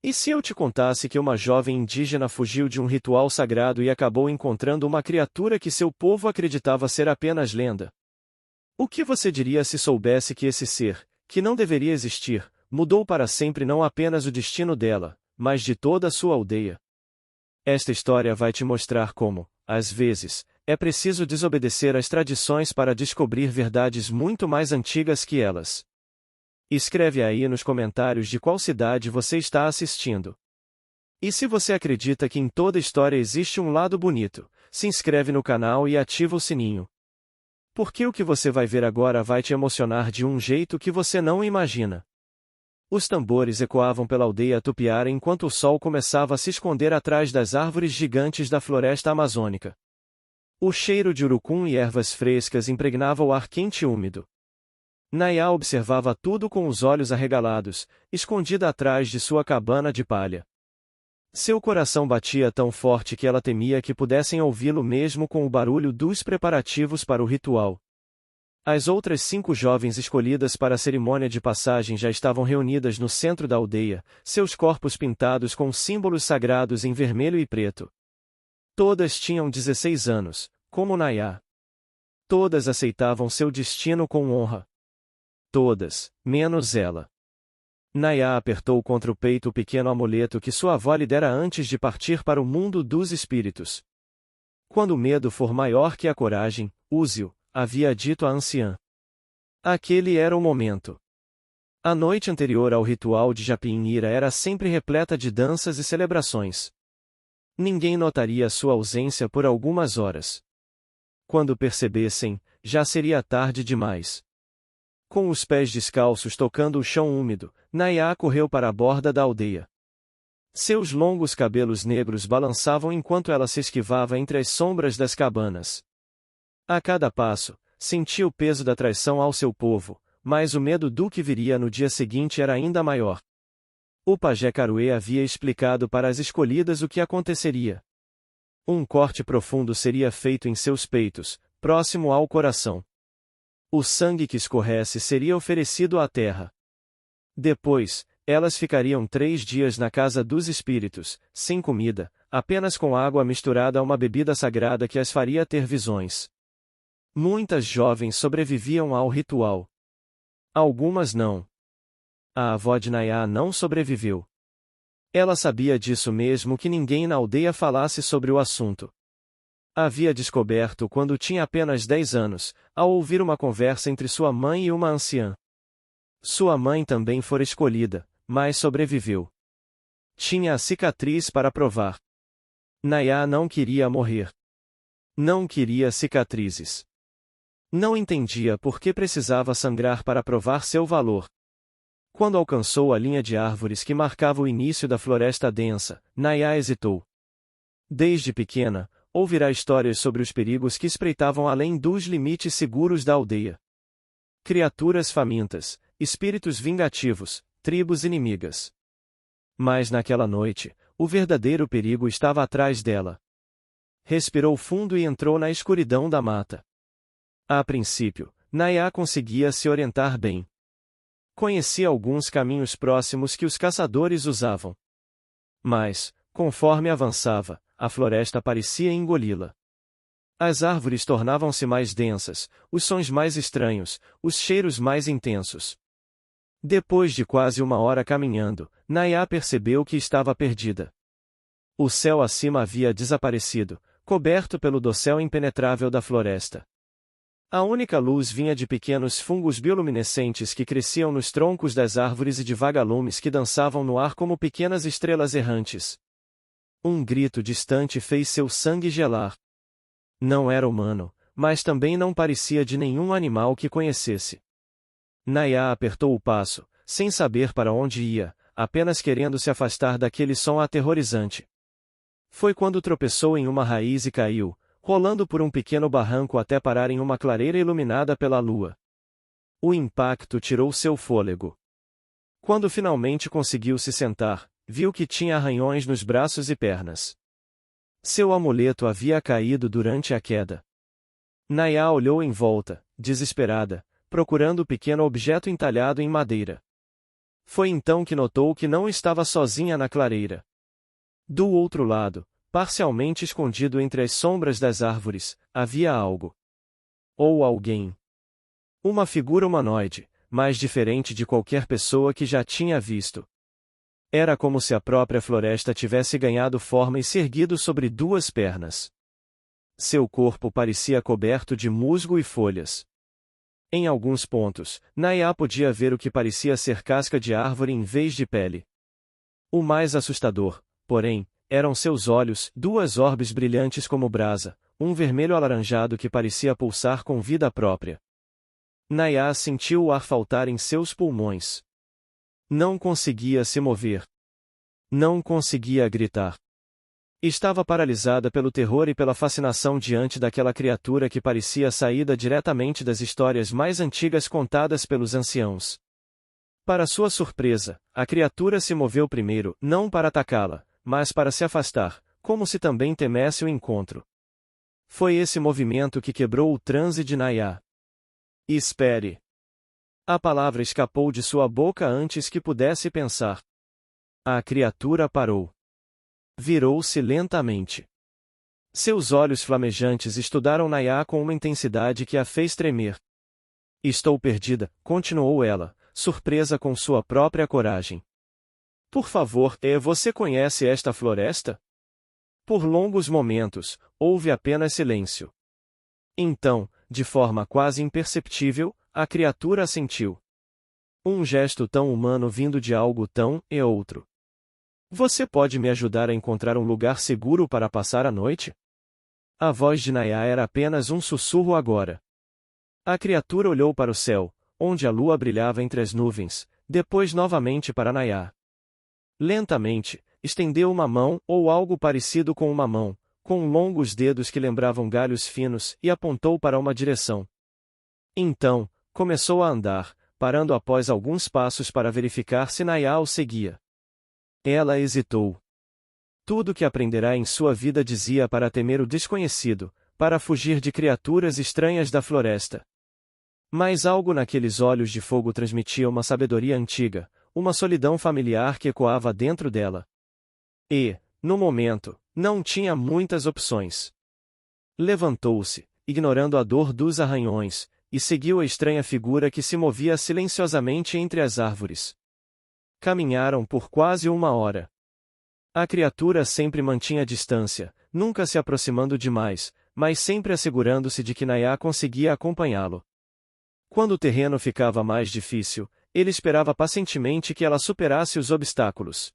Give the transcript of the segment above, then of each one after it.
E se eu te contasse que uma jovem indígena fugiu de um ritual sagrado e acabou encontrando uma criatura que seu povo acreditava ser apenas lenda? O que você diria se soubesse que esse ser, que não deveria existir, mudou para sempre não apenas o destino dela, mas de toda a sua aldeia? Esta história vai te mostrar como, às vezes, é preciso desobedecer às tradições para descobrir verdades muito mais antigas que elas. Escreve aí nos comentários de qual cidade você está assistindo. E se você acredita que em toda história existe um lado bonito, se inscreve no canal e ativa o sininho. Porque o que você vai ver agora vai te emocionar de um jeito que você não imagina. Os tambores ecoavam pela aldeia Tupiara enquanto o sol começava a se esconder atrás das árvores gigantes da floresta amazônica. O cheiro de urucum e ervas frescas impregnava o ar quente e úmido. Nayá observava tudo com os olhos arregalados, escondida atrás de sua cabana de palha. Seu coração batia tão forte que ela temia que pudessem ouvi-lo mesmo com o barulho dos preparativos para o ritual. As outras 5 jovens escolhidas para a cerimônia de passagem já estavam reunidas no centro da aldeia, seus corpos pintados com símbolos sagrados em vermelho e preto. Todas tinham 16 anos, como Nayá. Todas aceitavam seu destino com honra. Todas, menos ela. Nayá apertou contra o peito o pequeno amuleto que sua avó lhe dera antes de partir para o mundo dos espíritos. Quando o medo for maior que a coragem, use-o, havia dito a anciã. Aquele era o momento. A noite anterior ao ritual de Japinira era sempre repleta de danças e celebrações. Ninguém notaria sua ausência por algumas horas. Quando percebessem, já seria tarde demais. Com os pés descalços tocando o chão úmido, Nayá correu para a borda da aldeia. Seus longos cabelos negros balançavam enquanto ela se esquivava entre as sombras das cabanas. A cada passo, sentia o peso da traição ao seu povo, mas o medo do que viria no dia seguinte era ainda maior. O pajé Caruê havia explicado para as escolhidas o que aconteceria. Um corte profundo seria feito em seus peitos, próximo ao coração. O sangue que escorresse seria oferecido à terra. Depois, elas ficariam 3 dias na casa dos espíritos, sem comida, apenas com água misturada a uma bebida sagrada que as faria ter visões. Muitas jovens sobreviviam ao ritual. Algumas não. A avó de Nayá não sobreviveu. Ela sabia disso mesmo que ninguém na aldeia falasse sobre o assunto. Havia descoberto quando tinha apenas 10 anos, ao ouvir uma conversa entre sua mãe e uma anciã. Sua mãe também fora escolhida, mas sobreviveu. Tinha a cicatriz para provar. Nayá não queria morrer. Não queria cicatrizes. Não entendia por que precisava sangrar para provar seu valor. Quando alcançou a linha de árvores que marcava o início da floresta densa, Nayá hesitou. Desde pequena, ouvirá histórias sobre os perigos que espreitavam além dos limites seguros da aldeia. Criaturas famintas, espíritos vingativos, tribos inimigas. Mas naquela noite, o verdadeiro perigo estava atrás dela. Respirou fundo e entrou na escuridão da mata. A princípio, Nayá conseguia se orientar bem. Conhecia alguns caminhos próximos que os caçadores usavam. Mas, conforme avançava, a floresta parecia engoli-la. As árvores tornavam-se mais densas, os sons mais estranhos, os cheiros mais intensos. Depois de quase 1 hora caminhando, Nayá percebeu que estava perdida. O céu acima havia desaparecido, coberto pelo dossel impenetrável da floresta. A única luz vinha de pequenos fungos bioluminescentes que cresciam nos troncos das árvores e de vagalumes que dançavam no ar como pequenas estrelas errantes. Um grito distante fez seu sangue gelar. Não era humano, mas também não parecia de nenhum animal que conhecesse. Nayá apertou o passo, sem saber para onde ia, apenas querendo se afastar daquele som aterrorizante. Foi quando tropeçou em uma raiz e caiu, rolando por um pequeno barranco até parar em uma clareira iluminada pela lua. O impacto tirou seu fôlego. Quando finalmente conseguiu se sentar, viu que tinha arranhões nos braços e pernas. Seu amuleto havia caído durante a queda. Nayá olhou em volta, desesperada, procurando o pequeno objeto entalhado em madeira. Foi então que notou que não estava sozinha na clareira. Do outro lado, parcialmente escondido entre as sombras das árvores, havia algo. Ou alguém. Uma figura humanoide, mais diferente de qualquer pessoa que já tinha visto. Era como se a própria floresta tivesse ganhado forma e se erguido sobre duas pernas. Seu corpo parecia coberto de musgo e folhas. Em alguns pontos, Naya podia ver o que parecia ser casca de árvore em vez de pele. O mais assustador, porém, eram seus olhos, duas orbes brilhantes como brasa, um vermelho alaranjado que parecia pulsar com vida própria. Naya sentiu o ar faltar em seus pulmões. Não conseguia se mover. Não conseguia gritar. Estava paralisada pelo terror e pela fascinação diante daquela criatura que parecia saída diretamente das histórias mais antigas contadas pelos anciãos. Para sua surpresa, a criatura se moveu primeiro, não para atacá-la, mas para se afastar, como se também temesse o encontro. Foi esse movimento que quebrou o transe de Naya. Espere! A palavra escapou de sua boca antes que pudesse pensar. A criatura parou. Virou-se lentamente. Seus olhos flamejantes estudaram Naya com uma intensidade que a fez tremer. Estou perdida, continuou ela, surpresa com sua própria coragem. Por favor, você conhece esta floresta? Por longos momentos, houve apenas silêncio. Então, de forma quase imperceptível, a criatura assentiu. Um gesto tão humano vindo de algo tão outro. Você pode me ajudar a encontrar um lugar seguro para passar a noite? A voz de Naya era apenas um sussurro agora. A criatura olhou para o céu, onde a lua brilhava entre as nuvens, depois novamente para Naya. Lentamente, estendeu uma mão, ou algo parecido com uma mão, com longos dedos que lembravam galhos finos, e apontou para uma direção. Então, começou a andar, parando após alguns passos para verificar se Naya o seguia. Ela hesitou. Tudo que aprenderá em sua vida dizia para temer o desconhecido, para fugir de criaturas estranhas da floresta. Mas algo naqueles olhos de fogo transmitia uma sabedoria antiga, uma solidão familiar que ecoava dentro dela. E, no momento, não tinha muitas opções. Levantou-se, ignorando a dor dos arranhões, e seguiu a estranha figura que se movia silenciosamente entre as árvores. Caminharam por quase uma hora. A criatura sempre mantinha distância, nunca se aproximando demais, mas sempre assegurando-se de que Naya conseguia acompanhá-lo. Quando o terreno ficava mais difícil, ele esperava pacientemente que ela superasse os obstáculos.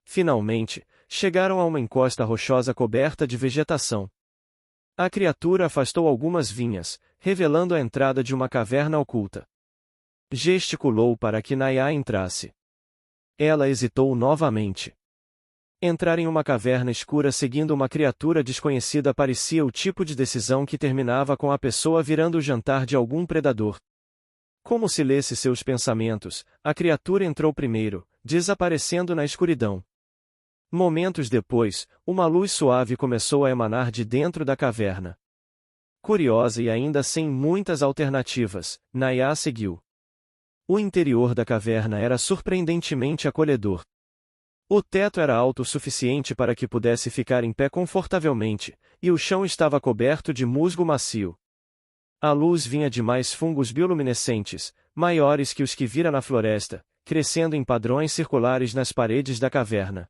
Finalmente, chegaram a uma encosta rochosa coberta de vegetação. A criatura afastou algumas vinhas, revelando a entrada de uma caverna oculta. Gesticulou para que Naya entrasse. Ela hesitou novamente. Entrar em uma caverna escura seguindo uma criatura desconhecida parecia o tipo de decisão que terminava com a pessoa virando o jantar de algum predador. Como se lesse seus pensamentos, a criatura entrou primeiro, desaparecendo na escuridão. Momentos depois, uma luz suave começou a emanar de dentro da caverna. Curiosa e ainda sem muitas alternativas, Naya seguiu. O interior da caverna era surpreendentemente acolhedor. O teto era alto o suficiente para que pudesse ficar em pé confortavelmente, e o chão estava coberto de musgo macio. A luz vinha de mais fungos bioluminescentes, maiores que os que vira na floresta, crescendo em padrões circulares nas paredes da caverna.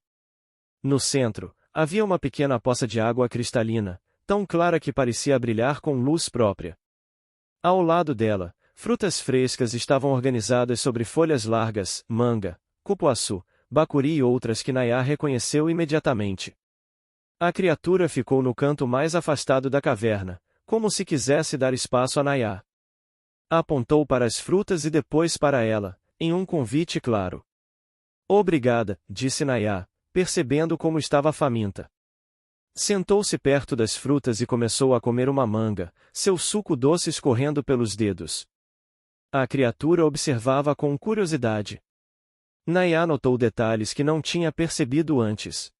No centro, havia uma pequena poça de água cristalina, tão clara que parecia brilhar com luz própria. Ao lado dela, frutas frescas estavam organizadas sobre folhas largas, manga, cupuaçu, bacuri e outras que Naya reconheceu imediatamente. A criatura ficou no canto mais afastado da caverna, como se quisesse dar espaço a Naya. Apontou para as frutas e depois para ela, em um convite claro. Obrigada, disse Naya, percebendo como estava faminta. Sentou-se perto das frutas e começou a comer uma manga, seu suco doce escorrendo pelos dedos. A criatura observava com curiosidade. Naya notou detalhes que não tinha percebido antes.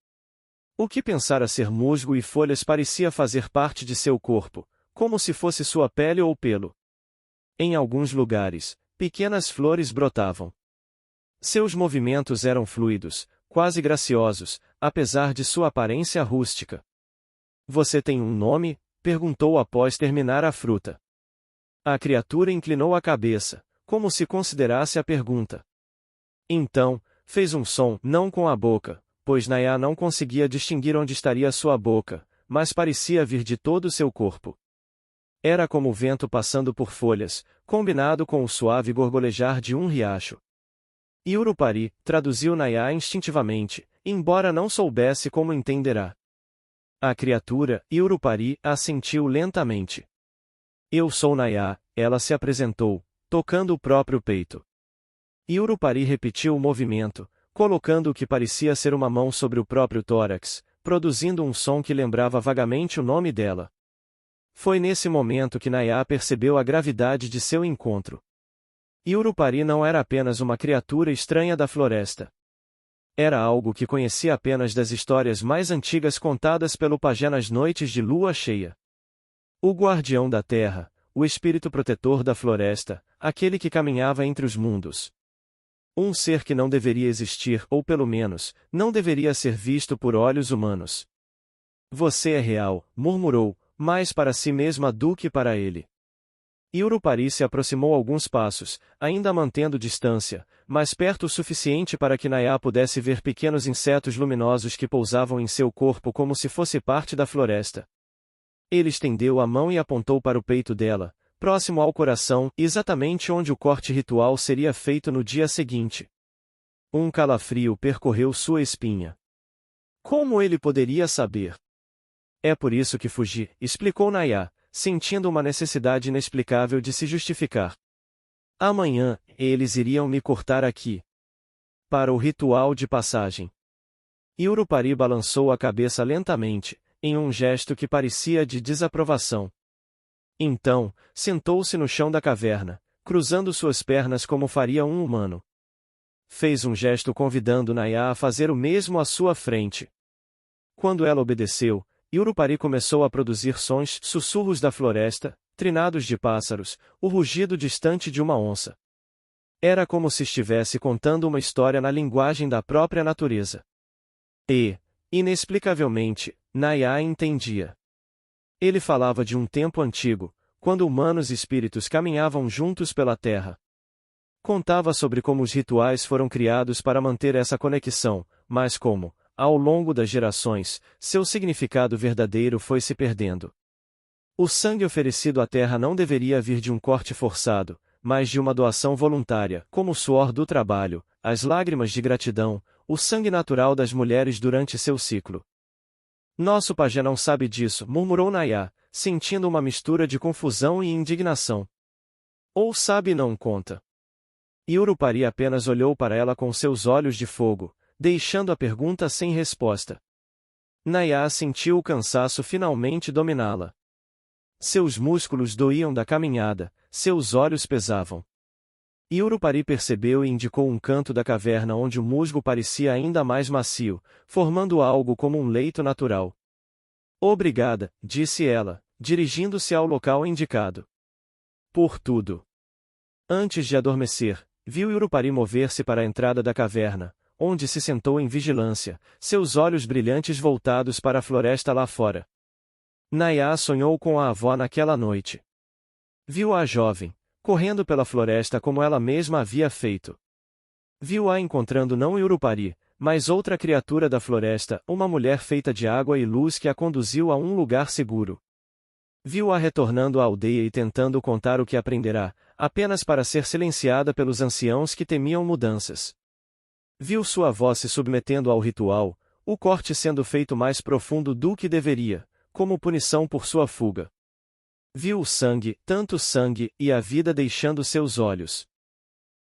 O que pensara ser musgo e folhas parecia fazer parte de seu corpo, como se fosse sua pele ou pelo. Em alguns lugares, pequenas flores brotavam. Seus movimentos eram fluidos, quase graciosos, apesar de sua aparência rústica. Você tem um nome? Perguntou após terminar a fruta. A criatura inclinou a cabeça, como se considerasse a pergunta. Então, fez um som, não com a boca, pois Naya não conseguia distinguir onde estaria sua boca, mas parecia vir de todo o seu corpo. Era como o vento passando por folhas, combinado com o suave gorgolejar de um riacho. Yurupari, traduziu Naya instintivamente, embora não soubesse como entenderá. A criatura, Yurupari, assentiu lentamente. Eu sou Naya, ela se apresentou, tocando o próprio peito. Yurupari repetiu o movimento, colocando o que parecia ser uma mão sobre o próprio tórax, produzindo um som que lembrava vagamente o nome dela. Foi nesse momento que Naya percebeu a gravidade de seu encontro. Yurupari não era apenas uma criatura estranha da floresta. Era algo que conhecia apenas das histórias mais antigas contadas pelo pajé nas noites de lua cheia. O guardião da terra, o espírito protetor da floresta, aquele que caminhava entre os mundos. Um ser que não deveria existir ou pelo menos, não deveria ser visto por olhos humanos. Você é real, murmurou, mais para si mesma do que para ele. Yurupari se aproximou alguns passos, ainda mantendo distância, mas perto o suficiente para que Naya pudesse ver pequenos insetos luminosos que pousavam em seu corpo como se fosse parte da floresta. Ele estendeu a mão e apontou para o peito dela, próximo ao coração, exatamente onde o corte ritual seria feito no dia seguinte. Um calafrio percorreu sua espinha. Como ele poderia saber? É por isso que fugi, explicou Naya, sentindo uma necessidade inexplicável de se justificar. Amanhã, eles iriam me cortar aqui. Para o ritual de passagem. Yurupari balançou a cabeça lentamente, em um gesto que parecia de desaprovação. Então, sentou-se no chão da caverna, cruzando suas pernas como faria um humano. Fez um gesto convidando Naya a fazer o mesmo à sua frente. Quando ela obedeceu, Yurupari começou a produzir sons, sussurros da floresta, trinados de pássaros, o rugido distante de uma onça. Era como se estivesse contando uma história na linguagem da própria natureza. E, inexplicavelmente, Naya entendia. Ele falava de um tempo antigo, quando humanos e espíritos caminhavam juntos pela terra. Contava sobre como os rituais foram criados para manter essa conexão, mas como, ao longo das gerações, seu significado verdadeiro foi se perdendo. O sangue oferecido à terra não deveria vir de um corte forçado, mas de uma doação voluntária, como o suor do trabalho, as lágrimas de gratidão, o sangue natural das mulheres durante seu ciclo. Nosso pajé não sabe disso, murmurou Naya, sentindo uma mistura de confusão e indignação. Ou sabe e não conta. Yurupari apenas olhou para ela com seus olhos de fogo, deixando a pergunta sem resposta. Naya sentiu o cansaço finalmente dominá-la. Seus músculos doíam da caminhada, seus olhos pesavam. Yurupari percebeu e indicou um canto da caverna onde o musgo parecia ainda mais macio, formando algo como um leito natural. Obrigada, disse ela, dirigindo-se ao local indicado. Por tudo. Antes de adormecer, viu Yurupari mover-se para a entrada da caverna, onde se sentou em vigilância, seus olhos brilhantes voltados para a floresta lá fora. Naya sonhou com a avó naquela noite. Viu a jovem, correndo pela floresta como ela mesma havia feito. Viu-a encontrando não Yurupari, mas outra criatura da floresta, uma mulher feita de água e luz que a conduziu a um lugar seguro. Viu-a retornando à aldeia e tentando contar o que aprenderá, apenas para ser silenciada pelos anciãos que temiam mudanças. Viu sua avó se submetendo ao ritual, o corte sendo feito mais profundo do que deveria, como punição por sua fuga. Viu o sangue, tanto sangue, e a vida deixando seus olhos.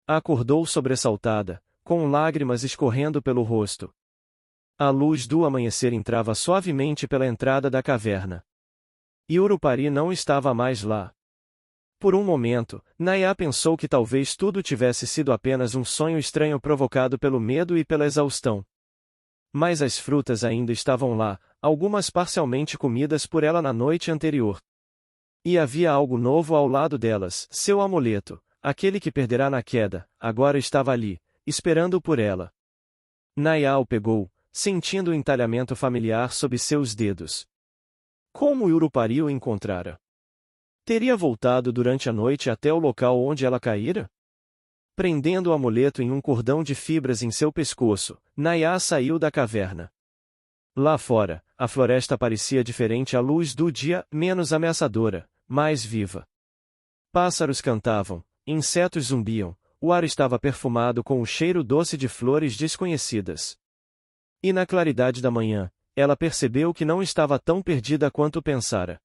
Acordou sobressaltada, com lágrimas escorrendo pelo rosto. A luz do amanhecer entrava suavemente pela entrada da caverna. Yurupari não estava mais lá. Por um momento, Naya pensou que talvez tudo tivesse sido apenas um sonho estranho provocado pelo medo e pela exaustão. Mas as frutas ainda estavam lá, algumas parcialmente comidas por ela na noite anterior. E havia algo novo ao lado delas, seu amuleto, aquele que perderá na queda, agora estava ali, esperando por ela. Nayá o pegou, sentindo o entalhamento familiar sob seus dedos. Como Urupari o encontrara? Teria voltado durante a noite até o local onde ela caíra? Prendendo o amuleto em um cordão de fibras em seu pescoço, Nayá saiu da caverna. Lá fora, a floresta parecia diferente à luz do dia, menos ameaçadora, mais viva. Pássaros cantavam, insetos zumbiam, o ar estava perfumado com o cheiro doce de flores desconhecidas. E na claridade da manhã, ela percebeu que não estava tão perdida quanto pensara.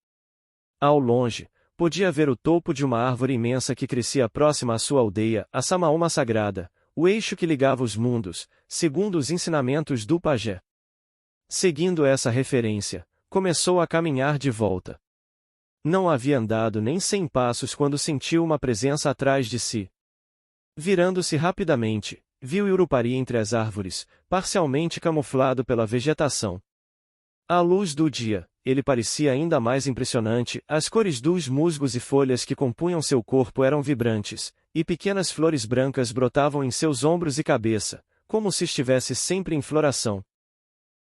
Ao longe, podia ver o topo de uma árvore imensa que crescia próxima à sua aldeia, a Samaoma Sagrada, o eixo que ligava os mundos, segundo os ensinamentos do pajé. Seguindo essa referência, começou a caminhar de volta. Não havia andado nem 100 passos quando sentiu uma presença atrás de si. Virando-se rapidamente, viu Urupari entre as árvores, parcialmente camuflado pela vegetação. À luz do dia, ele parecia ainda mais impressionante, as cores dos musgos e folhas que compunham seu corpo eram vibrantes, e pequenas flores brancas brotavam em seus ombros e cabeça, como se estivesse sempre em floração.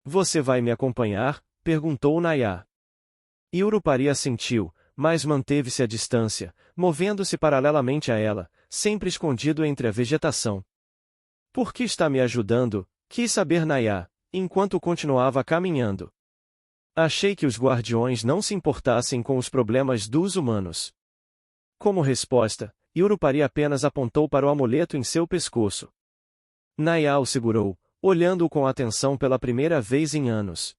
Você vai me acompanhar? Perguntou Nayá. E Urupari assentiu, mas manteve-se à distância, movendo-se paralelamente a ela, sempre escondido entre a vegetação. Por que está me ajudando? Quis saber Nayá, enquanto continuava caminhando. Achei que os guardiões não se importassem com os problemas dos humanos. Como resposta, Urupari apenas apontou para o amuleto em seu pescoço. Nayá o segurou, olhando-o com atenção pela primeira vez em anos.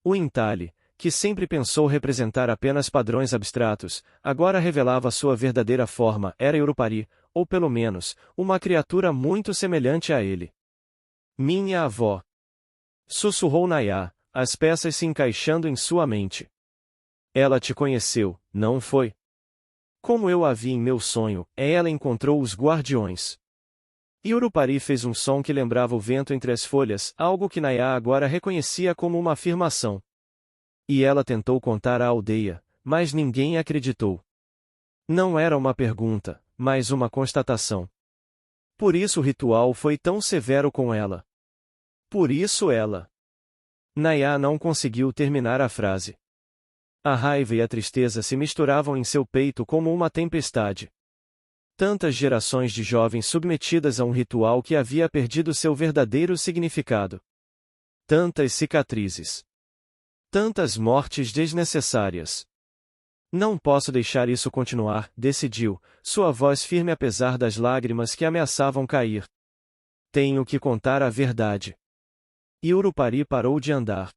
O entalhe, que sempre pensou representar apenas padrões abstratos, agora revelava sua verdadeira forma, era Urupari, ou pelo menos, uma criatura muito semelhante a ele. Minha avó. Sussurrou Nayá, as peças se encaixando em sua mente. Ela te conheceu, não foi? Como eu a vi em meu sonho, ela encontrou os guardiões. Urupari fez um som que lembrava o vento entre as folhas, algo que Nayá agora reconhecia como uma afirmação. E ela tentou contar à aldeia, mas ninguém acreditou. Não era uma pergunta, mas uma constatação. Por isso o ritual foi tão severo com ela. Por isso ela. Nayá não conseguiu terminar a frase. A raiva e a tristeza se misturavam em seu peito como uma tempestade. Tantas gerações de jovens submetidas a um ritual que havia perdido seu verdadeiro significado. Tantas cicatrizes. Tantas mortes desnecessárias. Não posso deixar isso continuar, decidiu, sua voz firme apesar das lágrimas que ameaçavam cair. Tenho que contar a verdade. Urupari parou de andar.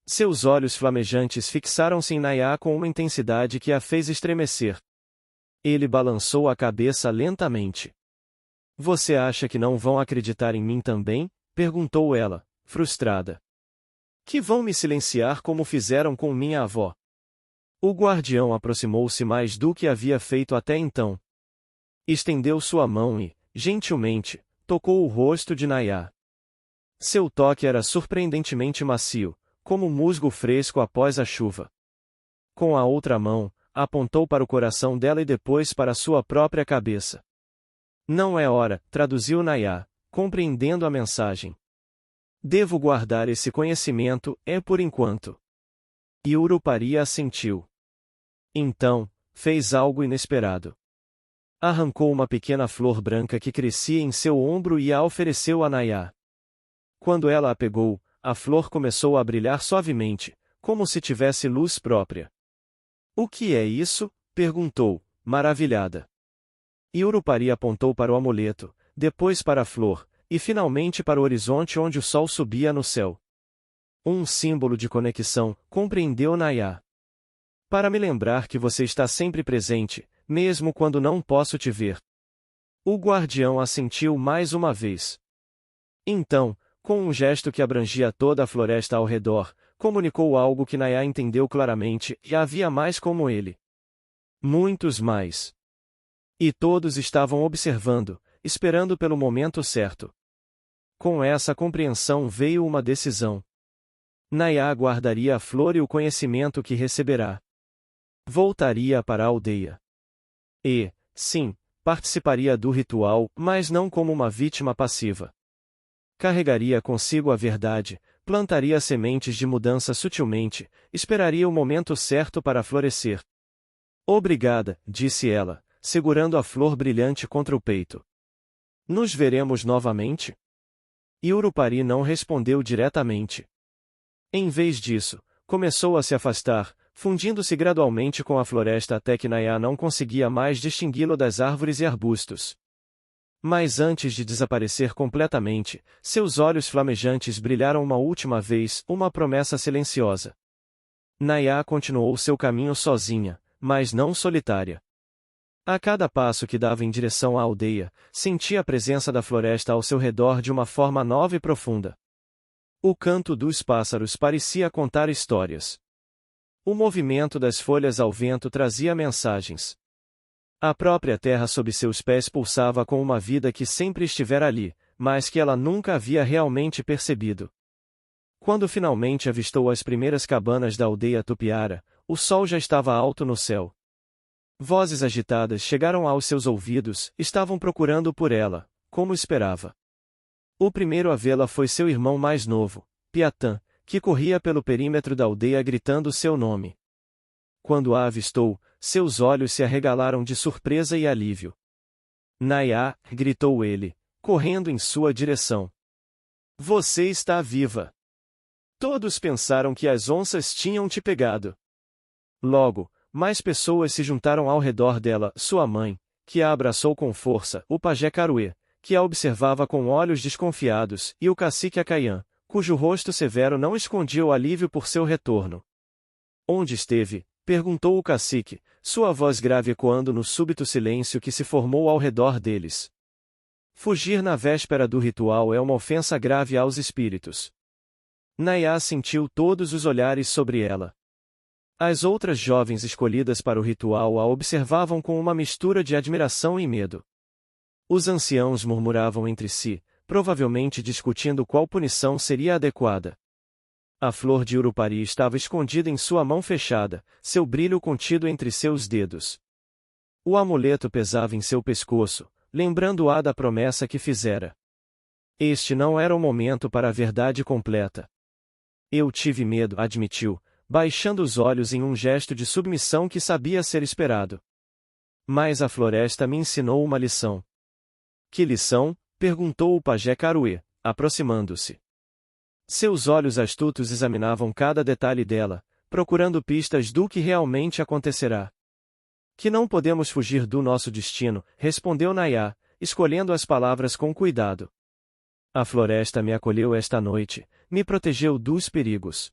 Seus olhos flamejantes fixaram-se em Nayá com uma intensidade que a fez estremecer. Ele balançou a cabeça lentamente. Você acha que não vão acreditar em mim também? Perguntou ela, frustrada. Que vão me silenciar como fizeram com minha avó? O guardião aproximou-se mais do que havia feito até então. Estendeu sua mão e, gentilmente, tocou o rosto de Nayá. Seu toque era surpreendentemente macio, como musgo fresco após a chuva. Com a outra mão, apontou para o coração dela e depois para sua própria cabeça. Não é hora, traduziu Nayá, compreendendo a mensagem. Devo guardar esse conhecimento, por enquanto. Urupari assentiu. Então, fez algo inesperado. Arrancou uma pequena flor branca que crescia em seu ombro e a ofereceu a Nayá. Quando ela a pegou, a flor começou a brilhar suavemente, como se tivesse luz própria. O que é isso? Perguntou, maravilhada. Urupari apontou para o amuleto, depois para a flor, e finalmente para o horizonte onde o sol subia no céu. Um símbolo de conexão, compreendeu Nayá. Para me lembrar que você está sempre presente, mesmo quando não posso te ver. O guardião assentiu mais uma vez. Então, com um gesto que abrangia toda a floresta ao redor, comunicou algo que Nayá entendeu claramente, e havia mais como ele. Muitos mais. E todos estavam observando, esperando pelo momento certo. Com essa compreensão veio uma decisão. Nayá guardaria a flor e o conhecimento que receberá. Voltaria para a aldeia. E, sim, participaria do ritual, mas não como uma vítima passiva. Carregaria consigo a verdade, plantaria sementes de mudança sutilmente, esperaria o momento certo para florescer. Obrigada, disse ela, segurando a flor brilhante contra o peito. Nos veremos novamente? Urupari não respondeu diretamente. Em vez disso, começou a se afastar, fundindo-se gradualmente com a floresta até que Naya não conseguia mais distingui-lo das árvores e arbustos. Mas antes de desaparecer completamente, seus olhos flamejantes brilharam uma última vez, uma promessa silenciosa. Naya continuou seu caminho sozinha, mas não solitária. A cada passo que dava em direção à aldeia, sentia a presença da floresta ao seu redor de uma forma nova e profunda. O canto dos pássaros parecia contar histórias. O movimento das folhas ao vento trazia mensagens. A própria terra sob seus pés pulsava com uma vida que sempre estivera ali, mas que ela nunca havia realmente percebido. Quando finalmente avistou as primeiras cabanas da aldeia Tupiara, o sol já estava alto no céu. Vozes agitadas chegaram aos seus ouvidos, estavam procurando por ela, como esperava. O primeiro a vê-la foi seu irmão mais novo, Piatã, que corria pelo perímetro da aldeia gritando seu nome. Quando a avistou, seus olhos se arregalaram de surpresa e alívio. Naya, gritou ele, correndo em sua direção. Você está viva! Todos pensaram que as onças tinham te pegado. Logo, mais pessoas se juntaram ao redor dela, sua mãe, que a abraçou com força, o pajé Caruê, que a observava com olhos desconfiados, e o cacique Acaiã, cujo rosto severo não escondia o alívio por seu retorno. Onde esteve? Perguntou o cacique, sua voz grave ecoando no súbito silêncio que se formou ao redor deles. Fugir na véspera do ritual é uma ofensa grave aos espíritos. Naya sentiu todos os olhares sobre ela. As outras jovens escolhidas para o ritual a observavam com uma mistura de admiração e medo. Os anciãos murmuravam entre si, provavelmente discutindo qual punição seria adequada. A flor de Urupari estava escondida em sua mão fechada, seu brilho contido entre seus dedos. O amuleto pesava em seu pescoço, lembrando-a da promessa que fizera. Este não era o momento para a verdade completa. Eu tive medo, admitiu, baixando os olhos em um gesto de submissão que sabia ser esperado. Mas a floresta me ensinou uma lição. Que lição? Perguntou o pajé Caruê, aproximando-se. Seus olhos astutos examinavam cada detalhe dela, procurando pistas do que realmente acontecerá. Que não podemos fugir do nosso destino, respondeu Naya, escolhendo as palavras com cuidado. A floresta me acolheu esta noite, me protegeu dos perigos.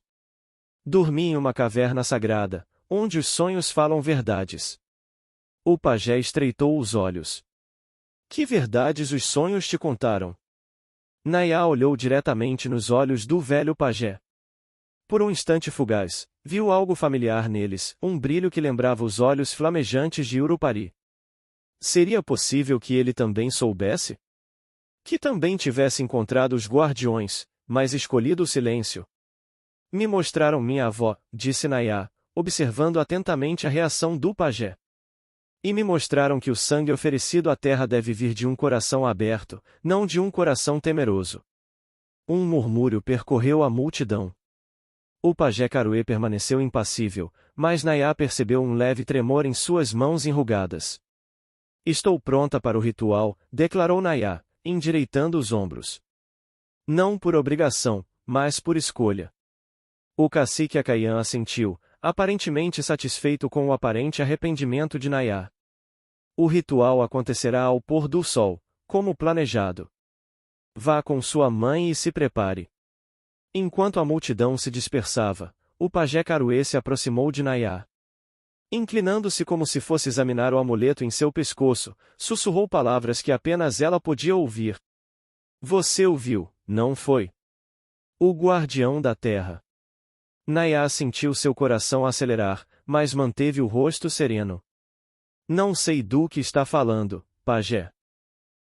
Dormi em uma caverna sagrada, onde os sonhos falam verdades. O pajé estreitou os olhos. Que verdades os sonhos te contaram? Naya olhou diretamente nos olhos do velho pajé. Por um instante fugaz, viu algo familiar neles, um brilho que lembrava os olhos flamejantes de Urupari. Seria possível que ele também soubesse? Que também tivesse encontrado os guardiões, mas escolhido o silêncio. Me mostraram minha avó, disse Naya, observando atentamente a reação do pajé. E me mostraram que o sangue oferecido à terra deve vir de um coração aberto, não de um coração temeroso. Um murmúrio percorreu a multidão. O pajé Caruê permaneceu impassível, mas Naya percebeu um leve tremor em suas mãos enrugadas. Estou pronta para o ritual, declarou Naya, endireitando os ombros. Não por obrigação, mas por escolha. O cacique Acaiã assentiu, aparentemente satisfeito com o aparente arrependimento de Naya. O ritual acontecerá ao pôr do sol, como planejado. Vá com sua mãe e se prepare. Enquanto a multidão se dispersava, o pajé Caruê se aproximou de Naya. Inclinando-se como se fosse examinar o amuleto em seu pescoço, sussurrou palavras que apenas ela podia ouvir. Você ouviu, não foi? O guardião da terra. Naya sentiu seu coração acelerar, mas manteve o rosto sereno. Não sei do que está falando, pajé.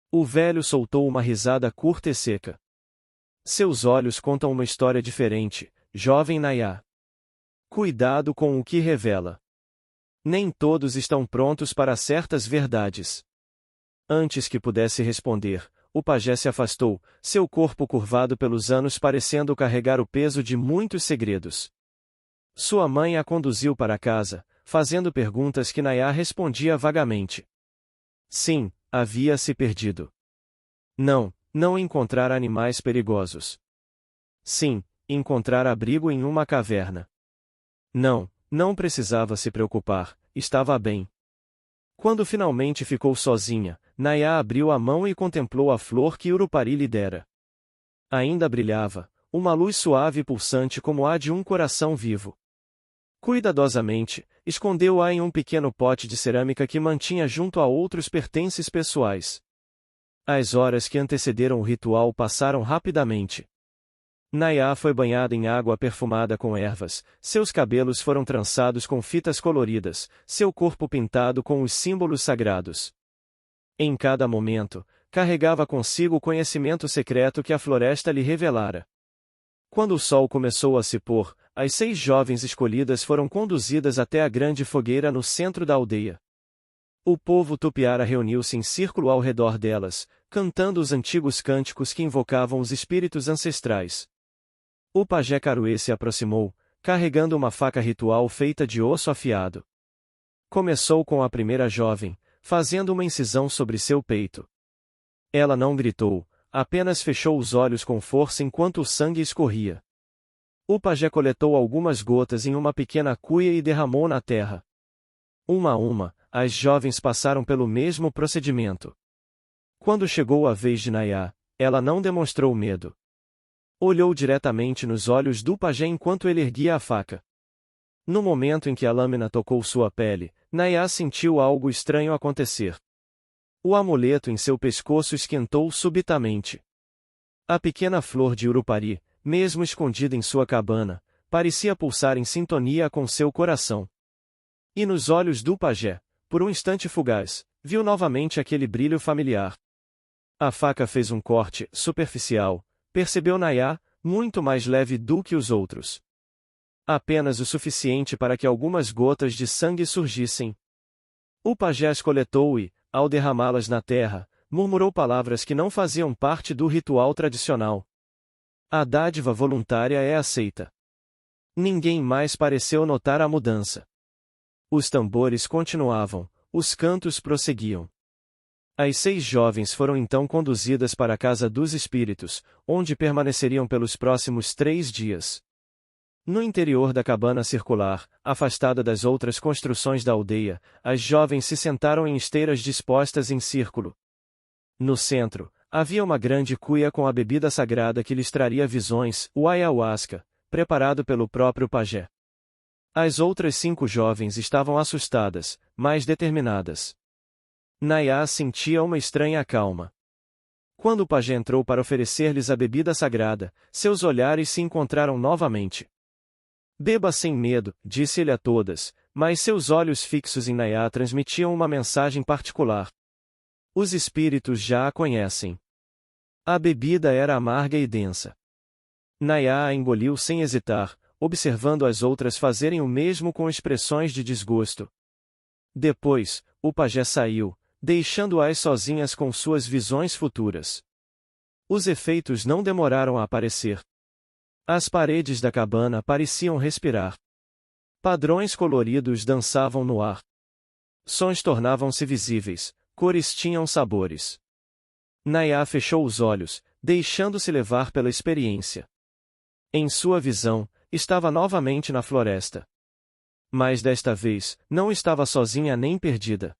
O velho soltou uma risada curta e seca. Seus olhos contam uma história diferente, jovem Naya. Cuidado com o que revela. Nem todos estão prontos para certas verdades. Antes que pudesse responder, o pajé se afastou, seu corpo curvado pelos anos parecendo carregar o peso de muitos segredos. Sua mãe a conduziu para casa, fazendo perguntas que Nayá respondia vagamente. Sim, havia se perdido. Não encontrar animais perigosos. Sim, encontrar abrigo em uma caverna. Não precisava se preocupar, estava bem. Quando finalmente ficou sozinha, Nayá abriu a mão e contemplou a flor que Urupari lhe dera. Ainda brilhava, uma luz suave e pulsante como a de um coração vivo. Cuidadosamente, escondeu-a em um pequeno pote de cerâmica que mantinha junto a outros pertences pessoais. As horas que antecederam o ritual passaram rapidamente. Nayá foi banhada em água perfumada com ervas, seus cabelos foram trançados com fitas coloridas, seu corpo pintado com os símbolos sagrados. Em cada momento, carregava consigo o conhecimento secreto que a floresta lhe revelara. Quando o sol começou a se pôr, as 6 jovens escolhidas foram conduzidas até a grande fogueira no centro da aldeia. O povo tupiara reuniu-se em círculo ao redor delas, cantando os antigos cânticos que invocavam os espíritos ancestrais. O pajé Caruê se aproximou, carregando uma faca ritual feita de osso afiado. Começou com a primeira jovem, fazendo uma incisão sobre seu peito. Ela não gritou, apenas fechou os olhos com força enquanto o sangue escorria. O pajé coletou algumas gotas em uma pequena cuia e derramou na terra. Uma a uma, as jovens passaram pelo mesmo procedimento. Quando chegou a vez de Nayá, ela não demonstrou medo. Olhou diretamente nos olhos do pajé enquanto ele erguia a faca. No momento em que a lâmina tocou sua pele, Nayá sentiu algo estranho acontecer. O amuleto em seu pescoço esquentou subitamente. A pequena flor de Urupari, mesmo escondida em sua cabana, parecia pulsar em sintonia com seu coração. E nos olhos do pajé, por um instante fugaz, viu novamente aquele brilho familiar. A faca fez um corte superficial, percebeu Nayá, muito mais leve do que os outros. Apenas o suficiente para que algumas gotas de sangue surgissem. O pajé as coletou e, ao derramá-las na terra, murmurou palavras que não faziam parte do ritual tradicional. A dádiva voluntária é aceita. Ninguém mais pareceu notar a mudança. Os tambores continuavam, os cantos prosseguiam. As 6 jovens foram então conduzidas para a Casa dos Espíritos, onde permaneceriam pelos próximos 3 dias. No interior da cabana circular, afastada das outras construções da aldeia, as jovens se sentaram em esteiras dispostas em círculo. No centro, havia uma grande cuia com a bebida sagrada que lhes traria visões, o ayahuasca, preparado pelo próprio pajé. As outras 5 jovens estavam assustadas, mas determinadas. Nayá sentia uma estranha calma. Quando o pajé entrou para oferecer-lhes a bebida sagrada, seus olhares se encontraram novamente. Beba sem medo, disse ele a todas, mas seus olhos fixos em Nayá transmitiam uma mensagem particular. Os espíritos já a conhecem. A bebida era amarga e densa. Nayá a engoliu sem hesitar, observando as outras fazerem o mesmo com expressões de desgosto. Depois, o pajé saiu, deixando-as sozinhas com suas visões futuras. Os efeitos não demoraram a aparecer. As paredes da cabana pareciam respirar. Padrões coloridos dançavam no ar. Sons tornavam-se visíveis, cores tinham sabores. Nayá fechou os olhos, deixando-se levar pela experiência. Em sua visão, estava novamente na floresta. Mas desta vez, não estava sozinha nem perdida.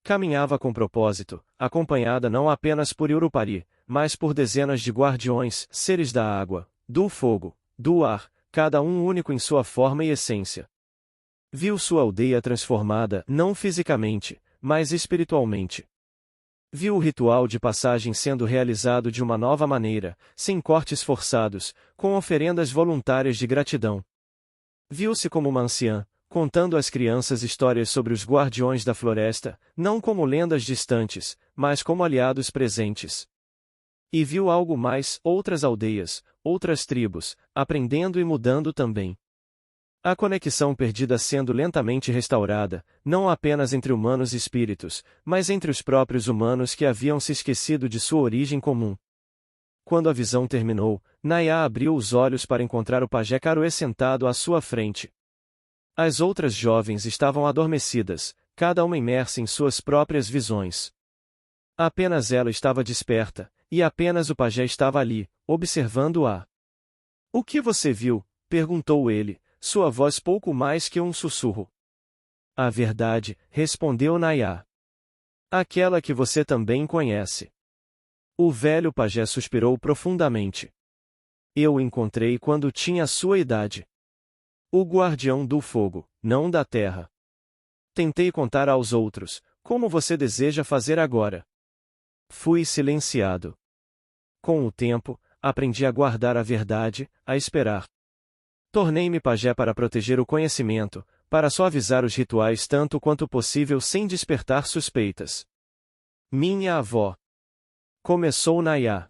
Caminhava com propósito, acompanhada não apenas por Urupari, mas por dezenas de guardiões, seres da água, do fogo, do ar, cada um único em sua forma e essência. Viu sua aldeia transformada, não fisicamente, mas espiritualmente. Viu o ritual de passagem sendo realizado de uma nova maneira, sem cortes forçados, com oferendas voluntárias de gratidão. Viu-se como uma anciã, contando às crianças histórias sobre os guardiões da floresta, não como lendas distantes, mas como aliados presentes. E viu algo mais, outras aldeias, outras tribos, aprendendo e mudando também. A conexão perdida sendo lentamente restaurada, não apenas entre humanos e espíritos, mas entre os próprios humanos que haviam se esquecido de sua origem comum. Quando a visão terminou, Nayá abriu os olhos para encontrar o pajé Carué sentado à sua frente. As outras jovens estavam adormecidas, cada uma imersa em suas próprias visões. Apenas ela estava desperta, e apenas o pajé estava ali, observando-a. "O que você viu?", perguntou ele, sua voz pouco mais que um sussurro. "A verdade", respondeu Nayá. "Aquela que você também conhece." O velho pajé suspirou profundamente. "Eu o encontrei quando tinha sua idade. O guardião do fogo, não da terra. Tentei contar aos outros, como você deseja fazer agora. Fui silenciado. Com o tempo, aprendi a guardar a verdade, a esperar. Tornei-me pajé para proteger o conhecimento, para suavizar os rituais tanto quanto possível sem despertar suspeitas." "Minha avó." Começou Nayá.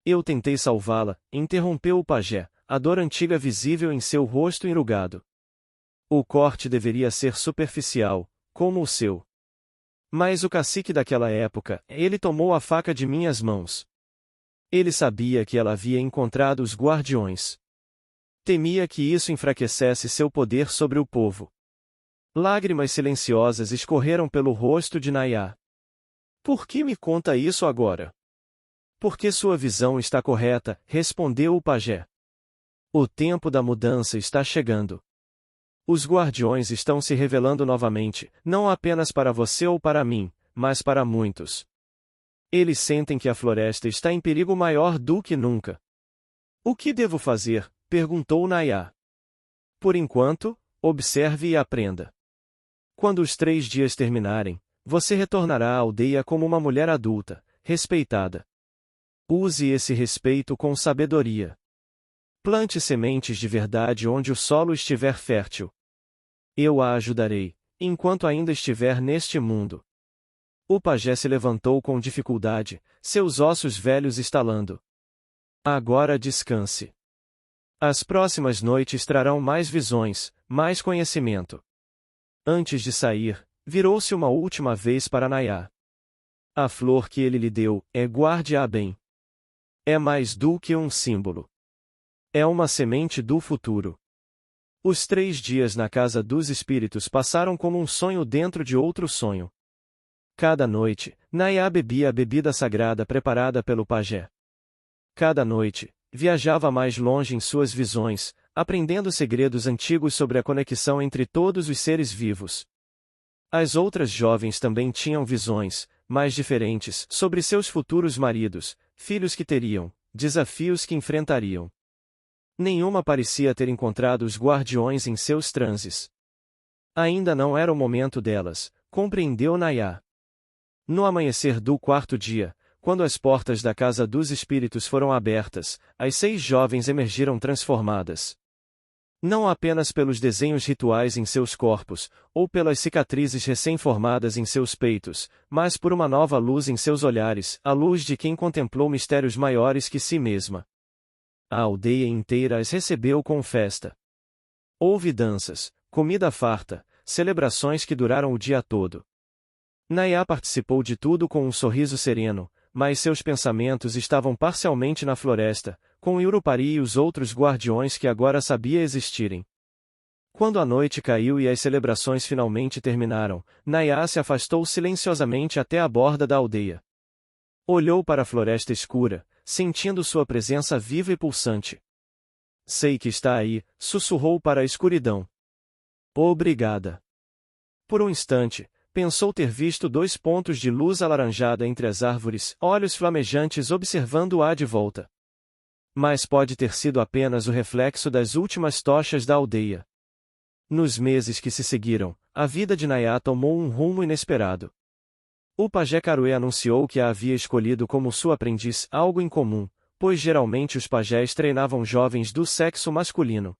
"Eu tentei salvá-la", interrompeu o pajé, a dor antiga visível em seu rosto enrugado. "O corte deveria ser superficial, como o seu. Mas o cacique daquela época, ele tomou a faca de minhas mãos. Ele sabia que ela havia encontrado os guardiões. Temia que isso enfraquecesse seu poder sobre o povo." Lágrimas silenciosas escorreram pelo rosto de Nayá. "Por que me conta isso agora?" "Porque sua visão está correta", respondeu o pajé. "O tempo da mudança está chegando. Os guardiões estão se revelando novamente, não apenas para você ou para mim, mas para muitos. Eles sentem que a floresta está em perigo maior do que nunca." "O que devo fazer?", perguntou Nayá. "Por enquanto, observe e aprenda. Quando os 3 dias terminarem, você retornará à aldeia como uma mulher adulta, respeitada. Use esse respeito com sabedoria. Plante sementes de verdade onde o solo estiver fértil. Eu a ajudarei, enquanto ainda estiver neste mundo." O pajé se levantou com dificuldade, seus ossos velhos estalando. "Agora descanse. As próximas noites trarão mais visões, mais conhecimento." Antes de sair, virou-se uma última vez para Nayá. "A flor que ele lhe deu, guarde-a bem. É mais do que um símbolo. É uma semente do futuro." Os 3 dias na casa dos espíritos passaram como um sonho dentro de outro sonho. Cada noite, Nayá bebia a bebida sagrada preparada pelo pajé. Cada noite, viajava mais longe em suas visões, aprendendo segredos antigos sobre a conexão entre todos os seres vivos. As outras jovens também tinham visões, mais diferentes, sobre seus futuros maridos, filhos que teriam, desafios que enfrentariam. Nenhuma parecia ter encontrado os guardiões em seus transes. Ainda não era o momento delas, compreendeu Nayá. No amanhecer do 4º dia, quando as portas da casa dos espíritos foram abertas, as 6 jovens emergiram transformadas. Não apenas pelos desenhos rituais em seus corpos, ou pelas cicatrizes recém-formadas em seus peitos, mas por uma nova luz em seus olhares, a luz de quem contemplou mistérios maiores que si mesma. A aldeia inteira as recebeu com festa. Houve danças, comida farta, celebrações que duraram o dia todo. Nayá participou de tudo com um sorriso sereno, mas seus pensamentos estavam parcialmente na floresta, com Yurupari e os outros guardiões que agora sabia existirem. Quando a noite caiu e as celebrações finalmente terminaram, Nayá se afastou silenciosamente até a borda da aldeia. Olhou para a floresta escura, sentindo sua presença viva e pulsante. "Sei que está aí", sussurrou para a escuridão. "Obrigada." Por um instante, pensou ter visto 2 pontos de luz alaranjada entre as árvores, olhos flamejantes observando-a de volta. Mas pode ter sido apenas o reflexo das últimas tochas da aldeia. Nos meses que se seguiram, a vida de Nayá tomou um rumo inesperado. O pajé Carué anunciou que a havia escolhido como sua aprendiz, algo incomum, pois geralmente os pajés treinavam jovens do sexo masculino.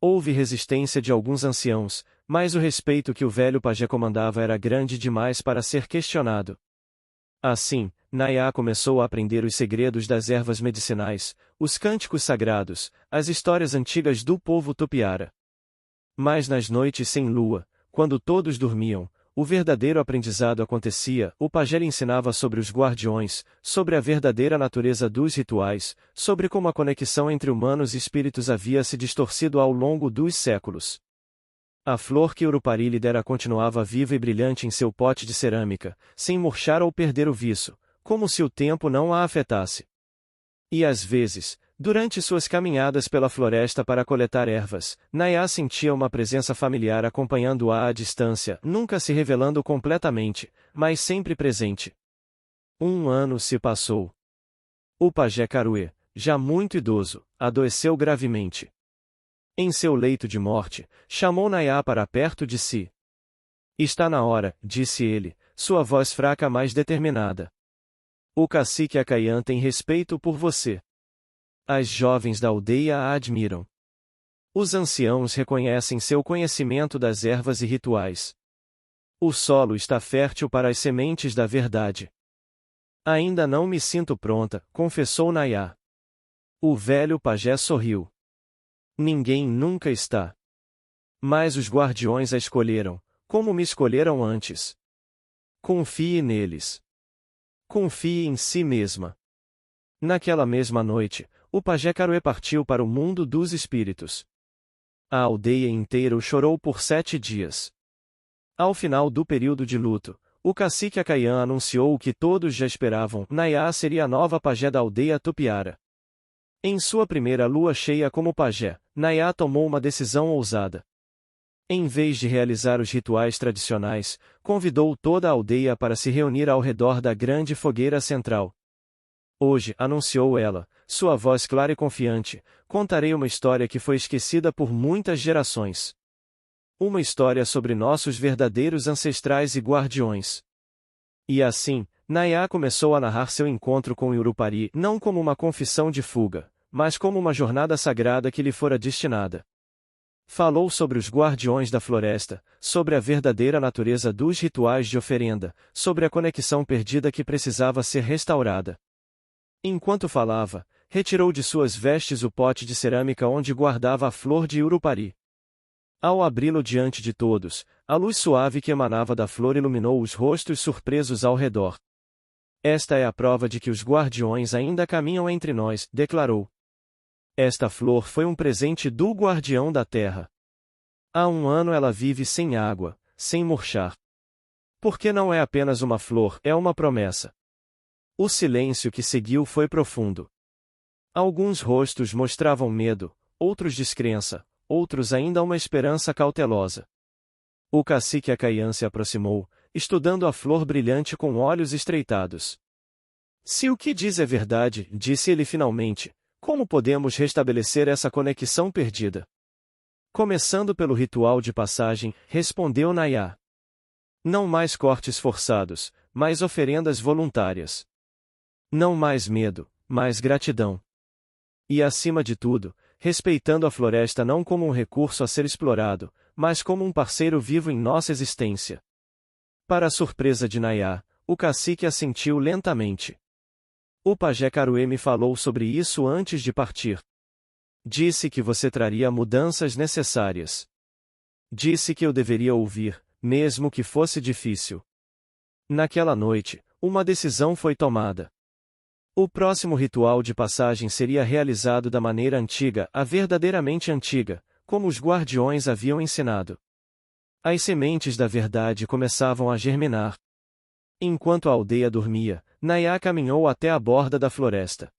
Houve resistência de alguns anciãos, mas o respeito que o velho pajé comandava era grande demais para ser questionado. Assim, Nayá começou a aprender os segredos das ervas medicinais, os cânticos sagrados, as histórias antigas do povo tupiara. Mas nas noites sem lua, quando todos dormiam, o verdadeiro aprendizado acontecia. O pajé lhe ensinava sobre os guardiões, sobre a verdadeira natureza dos rituais, sobre como a conexão entre humanos e espíritos havia se distorcido ao longo dos séculos. A flor que Urupari lhe dera continuava viva e brilhante em seu pote de cerâmica, sem murchar ou perder o viço, como se o tempo não a afetasse. E às vezes, durante suas caminhadas pela floresta para coletar ervas, Nayá sentia uma presença familiar acompanhando-a à distância, nunca se revelando completamente, mas sempre presente. 1 ano se passou. O pajé Caruê, já muito idoso, adoeceu gravemente. Em seu leito de morte, chamou Nayá para perto de si. Está na hora, disse ele, sua voz fraca mas determinada. O cacique Acaiã tem respeito por você. As jovens da aldeia a admiram. Os anciãos reconhecem seu conhecimento das ervas e rituais. O solo está fértil para as sementes da verdade. Ainda não me sinto pronta, confessou Nayá. O velho pajé sorriu. Ninguém nunca está. Mas os guardiões a escolheram, como me escolheram antes. Confie neles. Confie em si mesma. Naquela mesma noite, o pajé Caruê partiu para o mundo dos espíritos. A aldeia inteira o chorou por 7 dias. Ao final do período de luto, o cacique Acaiã anunciou o que todos já esperavam: Nayá seria a nova pajé da aldeia Tupiara. Em sua primeira lua cheia como pajé, Nayá tomou uma decisão ousada. Em vez de realizar os rituais tradicionais, convidou toda a aldeia para se reunir ao redor da grande fogueira central. Hoje, anunciou ela, sua voz clara e confiante, contarei uma história que foi esquecida por muitas gerações. Uma história sobre nossos verdadeiros ancestrais e guardiões. E assim, Nayá começou a narrar seu encontro com Urupari não como uma confissão de fuga, mas como uma jornada sagrada que lhe fora destinada. Falou sobre os guardiões da floresta, sobre a verdadeira natureza dos rituais de oferenda, sobre a conexão perdida que precisava ser restaurada. Enquanto falava, retirou de suas vestes o pote de cerâmica onde guardava a flor de Urupari. Ao abri-lo diante de todos, a luz suave que emanava da flor iluminou os rostos surpresos ao redor. Esta é a prova de que os guardiões ainda caminham entre nós, declarou. Esta flor foi um presente do guardião da terra. Há 1 ano ela vive sem água, sem murchar. Porque não é apenas uma flor, é uma promessa. O silêncio que seguiu foi profundo. Alguns rostos mostravam medo, outros descrença, outros ainda uma esperança cautelosa. O cacique Acaiã se aproximou, estudando a flor brilhante com olhos estreitados. Se o que diz é verdade, disse ele finalmente, como podemos restabelecer essa conexão perdida? Começando pelo ritual de passagem, respondeu Nayá. Não mais cortes forçados, mas oferendas voluntárias. Não mais medo, mais gratidão. E acima de tudo, respeitando a floresta não como um recurso a ser explorado, mas como um parceiro vivo em nossa existência. Para a surpresa de Nayá, o cacique assentiu lentamente. O pajé Caruê me falou sobre isso antes de partir. Disse que você traria mudanças necessárias. Disse que eu deveria ouvir, mesmo que fosse difícil. Naquela noite, uma decisão foi tomada. O próximo ritual de passagem seria realizado da maneira antiga, a verdadeiramente antiga, como os guardiões haviam ensinado. As sementes da verdade começavam a germinar. Enquanto a aldeia dormia, Nayá caminhou até a borda da floresta.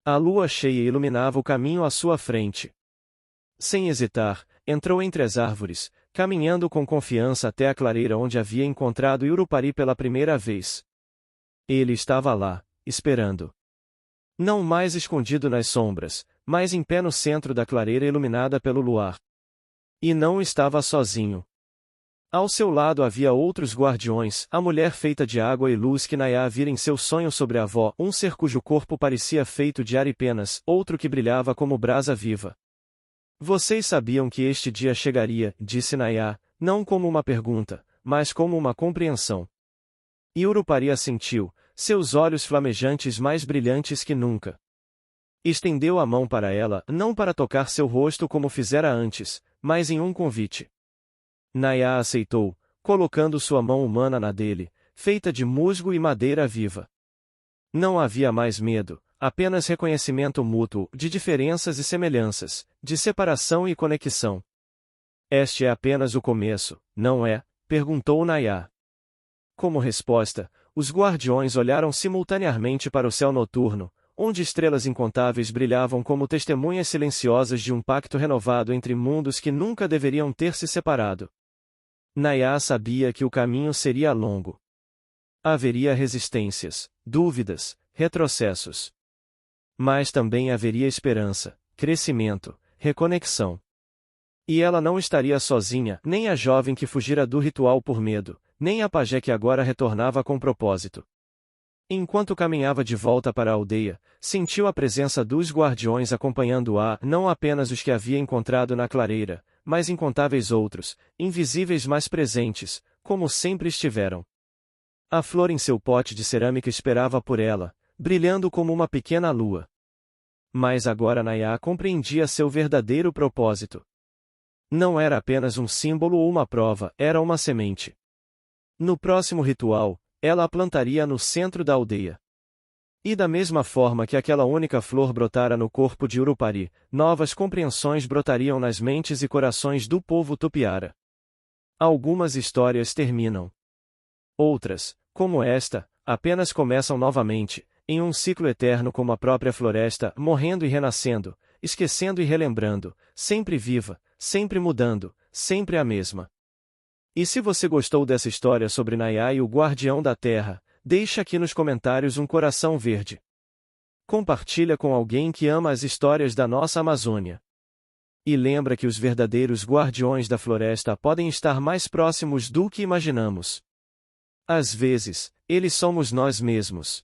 A lua cheia iluminava o caminho à sua frente. Sem hesitar, entrou entre as árvores, caminhando com confiança até a clareira onde havia encontrado Urupari pela primeira vez. Ele estava lá, esperando. Não mais escondido nas sombras, mas em pé no centro da clareira iluminada pelo luar. E não estava sozinho. Ao seu lado havia outros guardiões, a mulher feita de água e luz que Nayá vira em seu sonho sobre a avó, um ser cujo corpo parecia feito de ar e penas, outro que brilhava como brasa viva. Vocês sabiam que este dia chegaria, disse Nayá, não como uma pergunta, mas como uma compreensão. E Urupari assentiu, seus olhos flamejantes mais brilhantes que nunca. Estendeu a mão para ela, não para tocar seu rosto como fizera antes, mas em um convite. Naya aceitou, colocando sua mão humana na dele, feita de musgo e madeira viva. Não havia mais medo, apenas reconhecimento mútuo de diferenças e semelhanças, de separação e conexão. Este é apenas o começo, não é? Perguntou Naya. Como resposta, os guardiões olharam simultaneamente para o céu noturno, onde estrelas incontáveis brilhavam como testemunhas silenciosas de um pacto renovado entre mundos que nunca deveriam ter se separado. Naya sabia que o caminho seria longo. Haveria resistências, dúvidas, retrocessos. Mas também haveria esperança, crescimento, reconexão. E ela não estaria sozinha, nem a jovem que fugira do ritual por medo, nem a pajé que agora retornava com propósito. Enquanto caminhava de volta para a aldeia, sentiu a presença dos guardiões acompanhando-a, não apenas os que havia encontrado na clareira, mas incontáveis outros, invisíveis mas presentes, como sempre estiveram. A flor em seu pote de cerâmica esperava por ela, brilhando como uma pequena lua. Mas agora Naya compreendia seu verdadeiro propósito. Não era apenas um símbolo ou uma prova, era uma semente. No próximo ritual, ela a plantaria no centro da aldeia. E da mesma forma que aquela única flor brotara no corpo de Urupari, novas compreensões brotariam nas mentes e corações do povo Tupiara. Algumas histórias terminam. Outras, como esta, apenas começam novamente, em um ciclo eterno como a própria floresta, morrendo e renascendo, esquecendo e relembrando, sempre viva, sempre mudando, sempre a mesma. E se você gostou dessa história sobre Naya e o Guardião da Terra, deixe aqui nos comentários um coração verde. Compartilha com alguém que ama as histórias da nossa Amazônia. E lembra que os verdadeiros guardiões da floresta podem estar mais próximos do que imaginamos. Às vezes, eles somos nós mesmos.